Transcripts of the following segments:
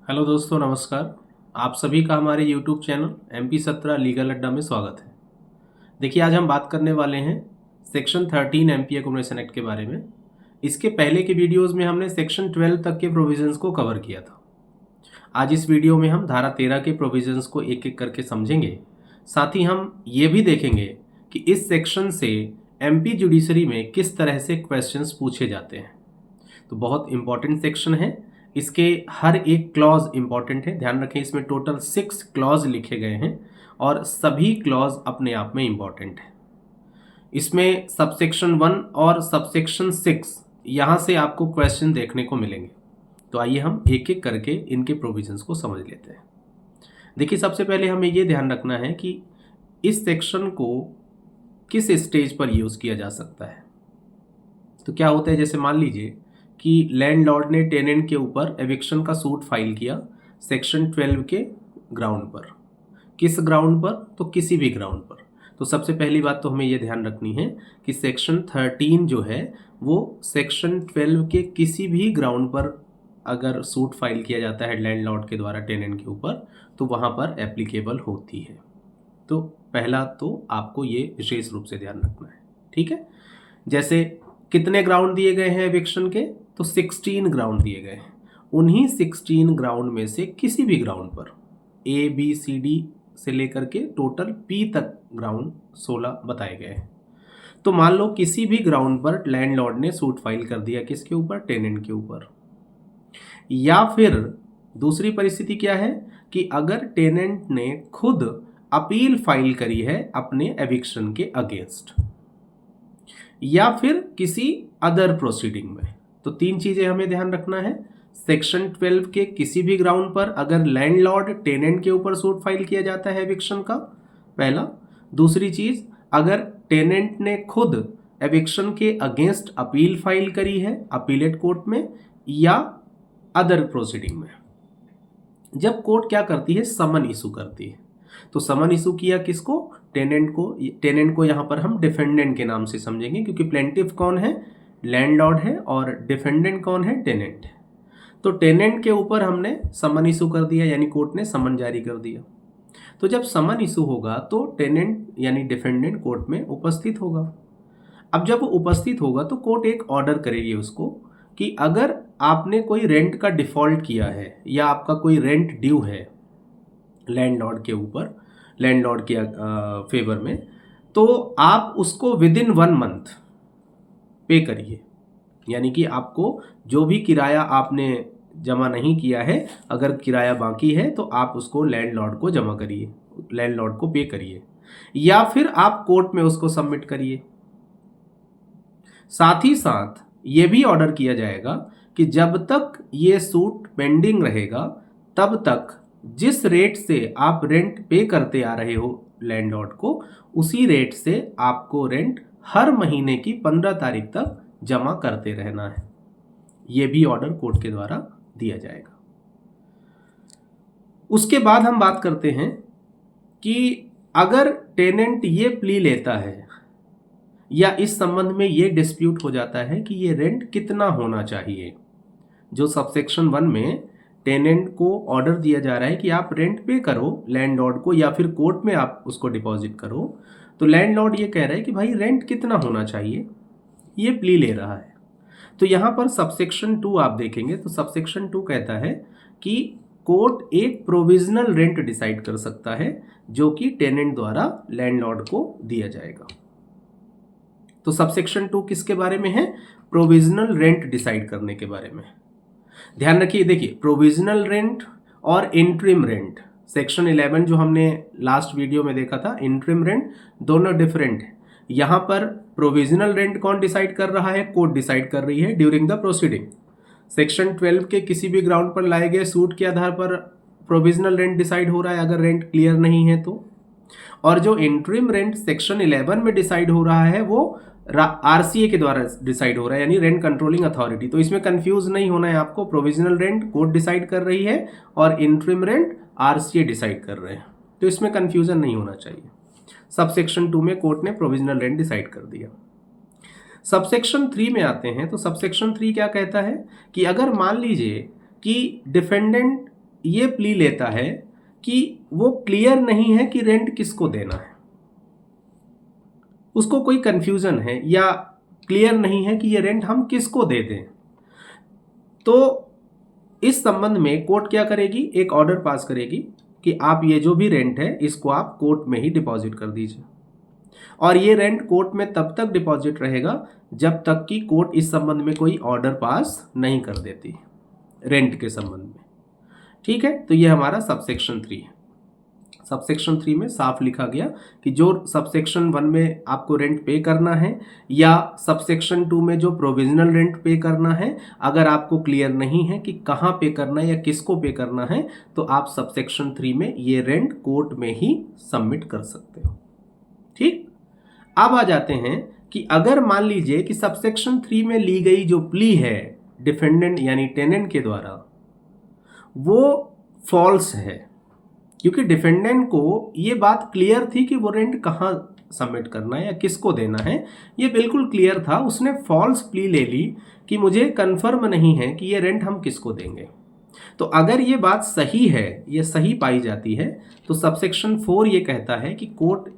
Hello दोस्तों, नमस्कार। आप सभी का हमारे YouTube चैनल MP17 लीगल अड्डा में स्वागत है। देखिए, आज हम बात करने वाले हैं सेक्शन 13 MP एकोमोडेशन एक्ट के बारे में। इसके पहले के वीडियोस में हमने सेक्शन 12 तक के प्रोविजंस को कवर किया था। आज इस वीडियो में हम धारा 13 के प्रोविजंस को एक एक करके समझेंगे। साथ ही हम ये भी देखेंगे कि इस सेक्शन से MP जुडिशरी में किस तरह से क्वेश्चंस पूछे जाते हैं। तो बहुत इंपॉर्टेंट सेक्शन है। इसके हर एक क्लॉज इंपॉर्टेंट है। ध्यान रखें, इसमें टोटल 6 क्लॉज लिखे गए हैं और सभी क्लॉज अपने आप में इंपॉर्टेंट है। इसमें सबसेक्शन 1 और सबसेक्शन 6 यहाँ से आपको क्वेश्चन देखने को मिलेंगे। तो आइए हम एक एक करके इनके प्रोविजंस को समझ लेते हैं। देखिए, सबसे पहले हमें ये ध्यान रखना है कि इस सेक्शन को किस स्टेज पर यूज़ किया जा सकता है। तो क्या होता है, जैसे मान लीजिए कि लैंडलॉर्ड ने टेनेंट के ऊपर एविक्शन का सूट फाइल किया सेक्शन 12 के ग्राउंड पर। किस ग्राउंड पर? तो किसी भी ग्राउंड पर। तो सबसे पहली बात तो हमें यह ध्यान रखनी है कि सेक्शन 13 जो है वो सेक्शन 12 के किसी भी ग्राउंड पर अगर सूट फाइल किया जाता है लैंडलॉर्ड के द्वारा टेनेंट के ऊपर तो वहाँ पर एप्लीकेबल होती है। तो पहला तो आपको ये विशेष रूप से ध्यान रखना है, ठीक है। जैसे कितने ग्राउंड दिए गए हैं एविक्शन के? तो 16 ग्राउंड दिए गए हैं। उन्हीं 16 ग्राउंड में से किसी भी ग्राउंड पर ABCD से लेकर के टोटल P तक ग्राउंड 16 बताए गए हैं। तो मान लो किसी भी ग्राउंड पर लैंडलॉर्ड ने सूट फाइल कर दिया, किसके ऊपर? टेनेंट के ऊपर। या फिर दूसरी परिस्थिति क्या है कि अगर टेनेंट ने खुद अपील फाइल करी है अपने एविक्शन के अगेंस्ट, या फिर किसी अदर प्रोसीडिंग में। तो तीन चीजें हमें ध्यान रखना है। सेक्शन 12 के किसी भी ग्राउंड पर अगर लैंडलॉर्ड टेनेंट के ऊपर सूट फाइल किया जाता है एविक्शन का, पहला। दूसरी चीज, अगर टेनेंट ने खुद एविक्शन के अगेंस्ट अपील फाइल करी है अपीलेट कोर्ट में या अदर प्रोसीडिंग में। जब कोर्ट क्या करती है? समन इशू करती है। तो समन इशू किया किसको? टेनेंट को। टेनेंट को यहां पर हम डिफेंडेंट के नाम से समझेंगे क्योंकि प्लेंटिफ कौन है? लैंडलॉर्ड है और डिफेंडेंट कौन है? टेनेंट है। तो टेनेंट के ऊपर हमने समन इशू कर दिया, यानी कोर्ट ने समन जारी कर दिया। तो जब समन इशू होगा तो टेनेंट यानी डिफेंडेंट कोर्ट में उपस्थित होगा। अब जब वो उपस्थित होगा तो कोर्ट एक ऑर्डर करेगी उसको कि अगर आपने कोई रेंट का डिफॉल्ट किया है या आपका कोई रेंट ड्यू है लैंडलॉर्ड के ऊपर, लैंडलॉर्ड के फेवर में, तो आप उसको विद इन 1 मंथ पे करिए। यानी कि आपको जो भी किराया आपने जमा नहीं किया है, अगर किराया बाकी है तो आप उसको लैंडलॉर्ड को जमा करिए, लैंडलॉर्ड को पे करिए, या फिर आप कोर्ट में उसको सबमिट करिए। साथ ही साथ ये भी ऑर्डर किया जाएगा कि जब तक ये सूट पेंडिंग रहेगा तब तक जिस रेट से आप रेंट पे करते आ रहे हो लैंडलॉर्ड को, उसी रेट से आपको रेंट हर महीने की 15 तारीख तक जमा करते रहना है। ये भी ऑर्डर कोर्ट के द्वारा दिया जाएगा। उसके बाद हम बात करते हैं कि अगर टेनेंट ये प्ली लेता है या इस संबंध में ये डिस्प्यूट हो जाता है कि ये रेंट कितना होना चाहिए। जो सबसेक्शन 1 में टेनेंट को ऑर्डर दिया जा रहा है कि आप रेंट पे करो लैंडलॉर्ड को या फिर कोर्ट में आप उसको डिपॉजिट करो, तो लैंडलॉर्ड ये कह रहा है कि भाई रेंट कितना होना चाहिए, ये प्ली ले रहा है। तो यहाँ पर सबसेक्शन 2 आप देखेंगे तो सबसेक्शन 2 कहता है कि कोर्ट एक प्रोविजनल रेंट डिसाइड कर सकता है जो कि टेनेंट द्वारा लैंडलॉर्ड को दिया जाएगा। तो सबसेक्शन 2 किसके बारे में है? प्रोविजनल रेंट डिसाइड करने के बारे में। ध्यान रखिए, देखिए प्रोविजनल रेंट और इंटरिम रेंट, सेक्शन 11 जो हमने लास्ट वीडियो में देखा था, इंटरिम रेंट, दोनों डिफरेंट है। यहां पर प्रोविजनल रेंट कौन डिसाइड कर रहा है? कोर्ट डिसाइड कर रही है ड्यूरिंग द प्रोसीडिंग। सेक्शन 12 के किसी भी ग्राउंड पर लाए गए सूट के आधार पर प्रोविजनल रेंट डिसाइड हो रहा है अगर रेंट क्लियर नहीं है तो। और जो इंटरिम रेंट सेक्शन 11 में डिसाइड हो रहा है वो RCA के द्वारा डिसाइड हो रहा है, यानी रेंट कंट्रोलिंग अथॉरिटी। तो इसमें कंफ्यूज नहीं होना है आपको। प्रोविजनल रेंट कोर्ट डिसाइड कर रही है और इंटरिम रेंट RCA डिसाइड कर रहे हैं, तो इसमें कंफ्यूजन नहीं होना चाहिए। सबसेक्शन 2 में कोर्ट ने प्रोविजनल रेंट डिसाइड कर दिया। सबसेक्शन 3 में आते हैं तो सबसेक्शन 3 क्या कहता है कि अगर मान लीजिए कि डिफेंडेंट ये प्ली लेता है कि वो क्लियर नहीं है कि रेंट किसको देना है, उसको कोई कंफ्यूजन है या क्लियर नहीं है कि ये रेंट हम किसको दे दें, तो इस संबंध में कोर्ट क्या करेगी, एक ऑर्डर पास करेगी कि आप ये जो भी रेंट है इसको आप कोर्ट में ही डिपॉजिट कर दीजिए। और ये रेंट कोर्ट में तब तक डिपॉजिट रहेगा जब तक कि कोर्ट इस संबंध में कोई ऑर्डर पास नहीं कर देती रेंट के संबंध में। ठीक है, तो ये हमारा सबसेक्शन 3 है। सबसेक्शन 3 में साफ लिखा गया कि जो सबसेक्शन 1 में आपको रेंट पे करना है या सबसेक्शन 2 में जो प्रोविजनल रेंट पे करना है, अगर आपको क्लियर नहीं है कि कहाँ पे करना है या किसको पे करना है, तो आप सबसेक्शन 3 में ये रेंट कोर्ट में ही सबमिट कर सकते हो। ठीक, अब आ जाते हैं कि अगर मान लीजिए कि सबसेक्शन 3 में ली गई जो प्ली है डिफेंडेंट यानी टेनेंट के द्वारा वो फॉल्स है, क्योंकि डिफेंडेंट को ये बात क्लियर थी कि वो रेंट कहाँ सबमिट करना है या किसको देना है, ये बिल्कुल क्लियर था। उसने फॉल्स प्ली ले ली कि मुझे कंफर्म नहीं है कि ये रेंट हम किसको देंगे। तो अगर ये बात सही है, ये सही पाई जाती है, तो सबसेक्शन 4 ये कहता है कि कोर्ट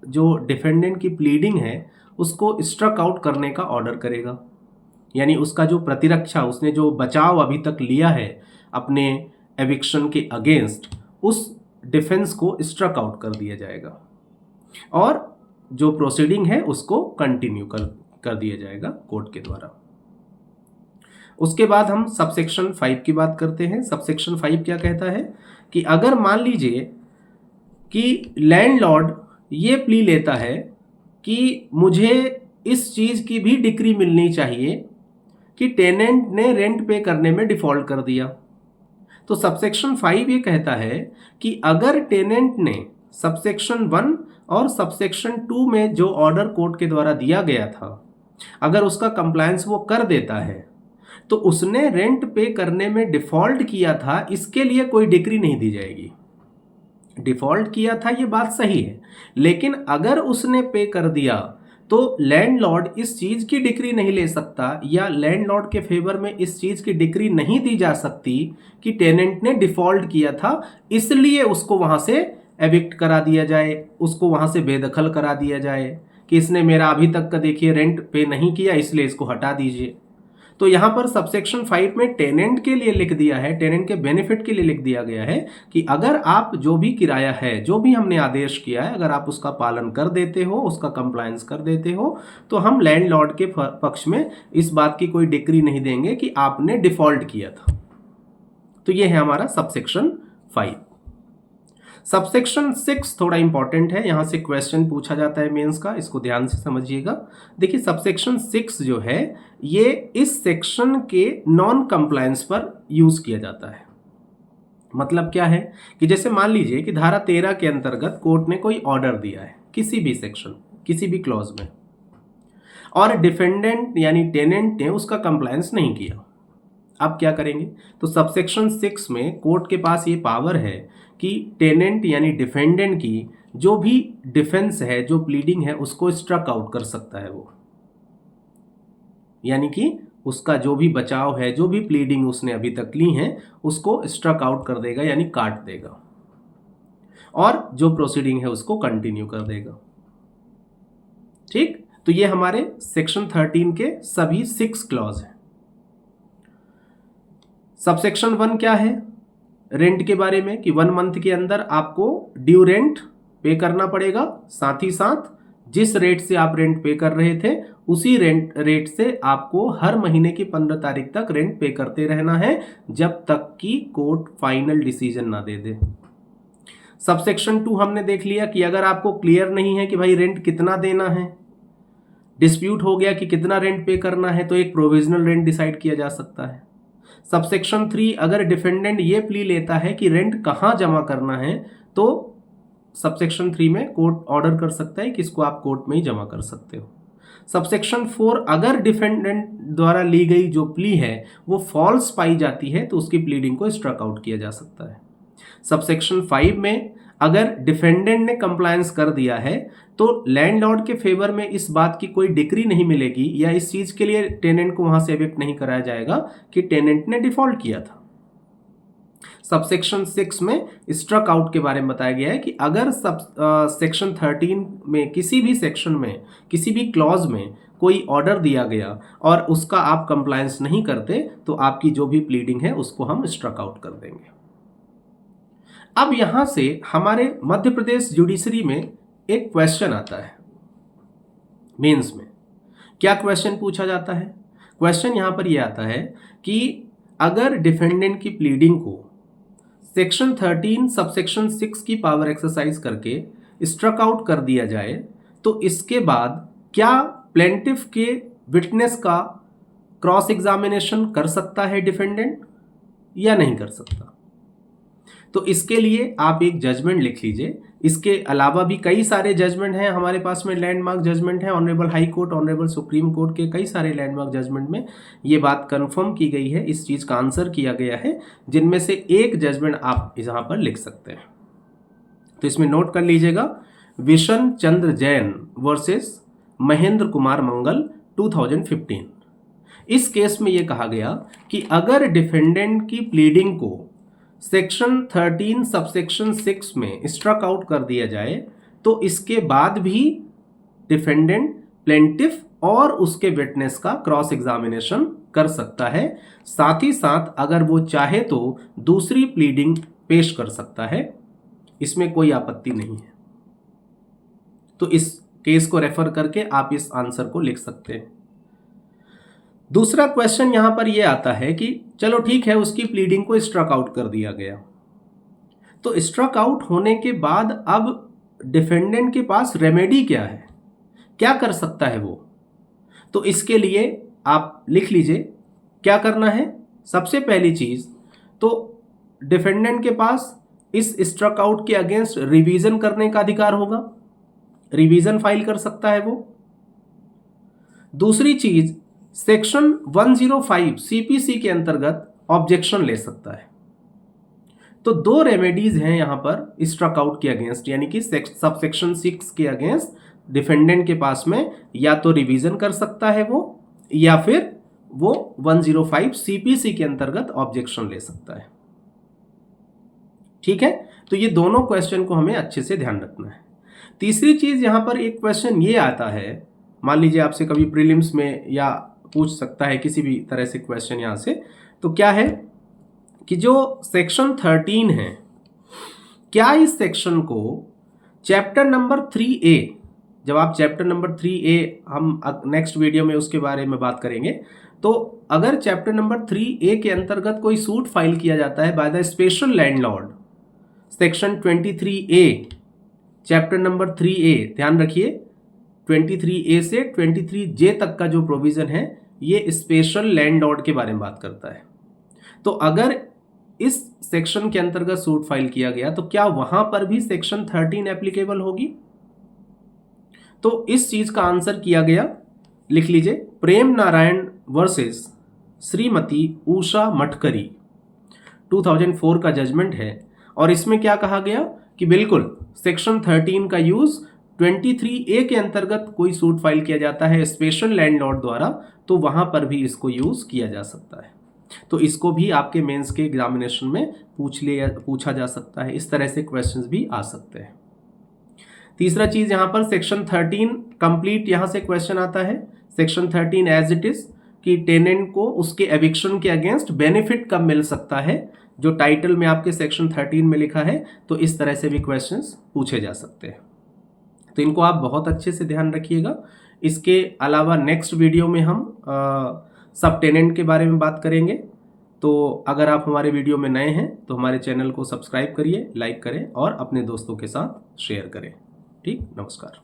जो डिफेंडेंट की प्लीडिंग है उसको स्ट्रक आउट करने का ऑर्डर करेगा, यानी उसका जो प्रतिरक्षा, उसने जो बचाव अभी तक लिया है अपने एविक्शन के अगेंस्ट, उस डिफेंस को स्ट्रक आउट कर दिया जाएगा और जो प्रोसीडिंग है उसको कंटिन्यू कर दिया जाएगा कोर्ट के द्वारा। उसके बाद हम सबसेक्शन 5 की बात करते हैं। सबसेक्शन 5 क्या कहता है कि अगर मान लीजिए कि लैंडलॉर्ड ये प्ली लेता है कि मुझे इस चीज़ की भी डिक्री मिलनी चाहिए कि टेनेंट ने रेंट पे करने में डिफ़ॉल्ट कर दिया, तो सबसेक्शन 5 ये कहता है कि अगर टेनेंट ने सबसेक्शन 1 और सबसेक्शन 2 में जो ऑर्डर कोर्ट के द्वारा दिया गया था, अगर उसका कंप्लायंस वो कर देता है, तो उसने रेंट पे करने में डिफ़ॉल्ट किया था, इसके लिए कोई डिक्री नहीं दी जाएगी। डिफ़ॉल्ट किया था ये बात सही है, लेकिन अगर उसने पे कर दिया तो लैंडलॉर्ड इस चीज़ की डिक्री नहीं ले सकता या लैंडलॉर्ड के फेवर में इस चीज़ की डिक्री नहीं दी जा सकती कि टेनेंट ने डिफ़ॉल्ट किया था, इसलिए उसको वहाँ से एविक्ट करा दिया जाए, उसको वहाँ से बेदखल करा दिया जाए कि इसने मेरा अभी तक का देखिए रेंट पे नहीं किया, इसलिए इसको हटा दीजिए। तो यहाँ पर सबसेक्शन 5 में टेनेंट के लिए लिख दिया है, टेनेंट के बेनिफिट के लिए लिख दिया गया है कि अगर आप जो भी किराया है, जो भी हमने आदेश किया है, अगर आप उसका पालन कर देते हो, उसका कंप्लायंस कर देते हो, तो हम लैंडलॉर्ड के पक्ष में इस बात की कोई डिक्री नहीं देंगे कि आपने डिफॉल्ट किया था। तो ये है हमारा सबसेक्शन 5। सबसेक्शन 6 थोड़ा इंपॉर्टेंट है, यहाँ से क्वेश्चन पूछा जाता है मेंस का, इसको ध्यान से समझिएगा। देखिए सबसेक्शन 6 जो है ये इस सेक्शन के नॉन कंप्लायंस पर यूज किया जाता है। मतलब क्या है कि जैसे मान लीजिए कि धारा 13 के अंतर्गत कोर्ट ने कोई ऑर्डर दिया है किसी भी सेक्शन, किसी भी क्लॉज में, और डिफेंडेंट यानी टेनेंट ने उसका कंप्लायंस नहीं किया, अब क्या करेंगे? तो सबसेक्शन 6 में कोर्ट के पास ये पावर है कि टेनेंट यानी डिफेंडेंट की जो भी डिफेंस है, जो प्लीडिंग है, उसको स्ट्रक आउट कर सकता है वो, यानी कि उसका जो भी बचाव है, जो भी प्लीडिंग उसने अभी तक ली है, उसको स्ट्रक आउट कर देगा यानी काट देगा, और जो प्रोसीडिंग है उसको कंटिन्यू कर देगा। ठीक, तो ये हमारे सेक्शन 13 के सभी 6 क्लॉज हैं। सबसेक्शन 1 क्या है? रेंट के बारे में कि 1 मंथ के अंदर आपको ड्यू रेंट पे करना पड़ेगा, साथ ही साथ जिस रेट से आप रेंट पे कर रहे थे उसी रेट से आपको हर महीने की 15 तारीख तक रेंट पे करते रहना है जब तक कि कोर्ट फाइनल डिसीजन ना दे दे। सबसेक्शन 2 हमने देख लिया कि अगर आपको क्लियर नहीं है कि भाई रेंट कितना देना है, डिस्प्यूट हो गया कि कितना रेंट पे करना है, तो एक प्रोविजनल रेंट डिसाइड किया जा सकता है। सबसेक्शन 3 अगर डिफेंडेंट ये प्ली लेता है कि रेंट कहाँ जमा करना है, तो सबसेक्शन 3 में कोर्ट ऑर्डर कर सकता है कि इसको आप कोर्ट में ही जमा कर सकते हो। सबसेक्शन 4 अगर डिफेंडेंट द्वारा ली गई जो प्ली है वो फॉल्स पाई जाती है तो उसकी प्लीडिंग को स्ट्रक आउट किया जा सकता है। सबसेक्शन 5 में अगर डिफेंडेंट ने कंप्लायंस कर दिया है तो लैंडलॉर्ड के फेवर में इस बात की कोई डिक्री नहीं मिलेगी या इस चीज के लिए टेनेंट को वहां से एविक्ट नहीं कराया जाएगा कि टेनेंट ने डिफॉल्ट किया था। सबसेक्शन 6 में स्ट्रक आउट के बारे में बताया गया है कि अगर सेक्शन 13 में किसी भी सेक्शन में किसी भी क्लॉज में कोई ऑर्डर दिया गया और उसका आप कंप्लायंस नहीं करते तो आपकी जो भी प्लीडिंग है उसको हम स्ट्रक आउट कर देंगे। अब यहां से हमारे मध्य प्रदेश जुडिशरी में एक क्वेश्चन आता है मेंस में। क्या क्वेश्चन पूछा जाता है? क्वेश्चन यहां पर यह आता है कि अगर डिफेंडेंट की प्लीडिंग को सेक्शन 13 सबसेक्शन 6 की पावर एक्सरसाइज करके स्ट्रक आउट कर दिया जाए तो इसके बाद क्या प्लेंटिफ के विटनेस का क्रॉस एग्जामिनेशन कर सकता है डिफेंडेंट या नहीं कर सकता? तो इसके लिए आप एक जजमेंट लिख लीजिए। इसके अलावा भी कई सारे जजमेंट हैं हमारे पास में, लैंडमार्क जजमेंट है, honourable high court, honourable supreme court के कई सारे लैंडमार्क जजमेंट में ये बात कंफर्म की गई है, इस चीज़ का आंसर किया गया है, जिनमें से एक जजमेंट आप यहाँ पर लिख सकते हैं। तो इसमें नोट कर लीजिएगा, विशन चंद्र जैन वर्सेस महेंद्र कुमार मंगल 2015। इस केस में यह कहा गया कि अगर डिफेंडेंट की प्लीडिंग को सेक्शन 13 सबसेक्शन 6 में स्ट्रक आउट कर दिया जाए तो इसके बाद भी डिफेंडेंट प्लेंटिफ और उसके विटनेस का क्रॉस एग्जामिनेशन कर सकता है। साथ ही साथ अगर वो चाहे तो दूसरी प्लीडिंग पेश कर सकता है, इसमें कोई आपत्ति नहीं है। तो इस केस को रेफर करके आप इस आंसर को लिख सकते हैं। दूसरा क्वेश्चन यहां पर यह आता है कि चलो ठीक है, उसकी प्लीडिंग को स्ट्रक आउट कर दिया गया, तो स्ट्रक आउट होने के बाद अब डिफेंडेंट के पास रेमेडी क्या है, क्या कर सकता है वो? तो इसके लिए आप लिख लीजिए क्या करना है। सबसे पहली चीज तो डिफेंडेंट के पास इस स्ट्रक आउट के अगेंस्ट रिवीजन करने का अधिकार होगा, रिवीजन फाइल कर सकता है वो। दूसरी चीज, सेक्शन 105 सीपीसी के अंतर्गत ऑब्जेक्शन ले सकता है। तो दो रेमेडीज हैं यहां पर स्ट्रक आउट के अगेंस्ट, यानी कि सबसेक्शन 6 के अगेंस्ट डिफेंडेंट के पास में या तो रिवीजन कर सकता है वो, या फिर वो 105 सीपीसी के अंतर्गत ऑब्जेक्शन ले सकता है। ठीक है, तो ये दोनों क्वेश्चन को हमें अच्छे से ध्यान रखना है। तीसरी चीज यहां पर एक क्वेश्चन ये आता है, मान लीजिए आपसे कभी प्रीलिम्स में या पूछ सकता है किसी भी तरह से क्वेश्चन यहां से, तो क्या है कि जो सेक्शन 13 है, क्या इस सेक्शन को चैप्टर नंबर 3A, जब आप चैप्टर नंबर 3A हम नेक्स्ट वीडियो में उसके बारे में बात करेंगे, तो अगर चैप्टर नंबर 3A के अंतर्गत कोई सूट फाइल किया जाता है by the special landlord, section 23A chapter number 3A, ध्यान रखिए 23A से 23J तक का जो प्रोविजन है ये स्पेशल लैंडलॉर्ड के बारे में बात करता है। तो अगर इस सेक्शन के अंतर्गत सूट फाइल किया गया तो क्या वहां पर भी सेक्शन 13 एप्लीकेबल होगी? तो इस चीज का आंसर किया गया, लिख लीजिए, प्रेम नारायण वर्सेस श्रीमती उषा मटकरी 2004 का जजमेंट है। और इसमें क्या कहा गया कि बिल्कुल सेक्शन 13 का यूज 23A के अंतर्गत कोई सूट फाइल किया जाता है स्पेशल लैंडलॉर्ड द्वारा, तो वहां पर भी इसको यूज किया जा सकता है। तो इसको भी आपके मेंस के एग्जामिनेशन में पूछा जा सकता है, इस तरह से क्वेश्चंस भी आ सकते हैं। तीसरा चीज यहां पर सेक्शन 13 कंप्लीट, यहां से क्वेश्चन आता है सेक्शन 13 एज इट इज कि टेनेंट को उसके एविक्शन के अगेंस्ट बेनिफिट कब मिल सकता है, जो टाइटल में आपके सेक्शन 13 में लिखा है, तो इस तरह से भी क्वेश्चंस पूछे जा सकते हैं। तो इनको आप बहुत अच्छे से ध्यान रखिएगा। इसके अलावा नेक्स्ट वीडियो में हम सब टेनेंट के बारे में बात करेंगे। तो अगर आप हमारे वीडियो में नए हैं तो हमारे चैनल को सब्सक्राइब करिए, लाइक करें और अपने दोस्तों के साथ शेयर करें। ठीक, नमस्कार।